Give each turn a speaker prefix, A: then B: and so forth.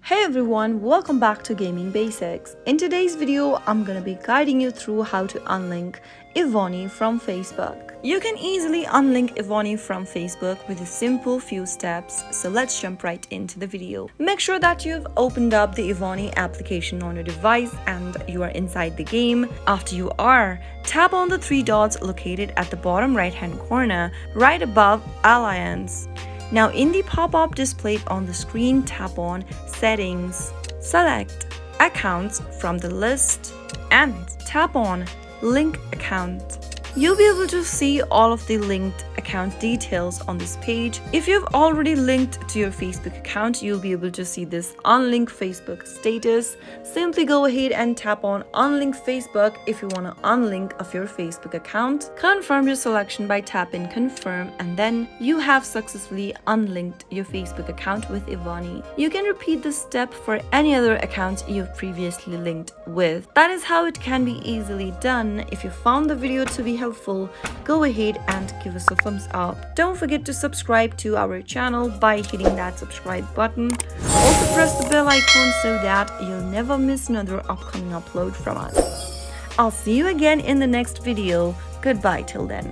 A: Hey everyone, welcome back to Gaming Basics. In today's video, I'm gonna be guiding you through how to unlink Evony from Facebook. You can easily unlink Evony from Facebook with a simple few steps, so let's jump right into the video. Make sure that you've opened up the Evony application on your device and you are inside the game. After you are, tap on the three dots located at the bottom right hand corner, right above Alliance. Now in the pop-up displayed on the screen, tap on Settings, select Accounts from the list and tap on Link Account. You'll be able to see all of the linked account details on this page. If you've already linked to your Facebook account, you'll be able to see this Unlink Facebook status. Simply go ahead and tap on Unlink Facebook if you want to unlink of your Facebook account. Confirm your selection by tapping Confirm, and then you have successfully unlinked your Facebook account with Evony. You can repeat this step for any other account you've previously linked with. That is how it can be easily done. If you found the video to be helpful, go ahead and give us a thumbs up. Don't forget to subscribe to our channel by hitting that subscribe button. Also press the bell icon so that you'll never miss another upcoming upload from us. I'll see you again in the next video. Goodbye till then.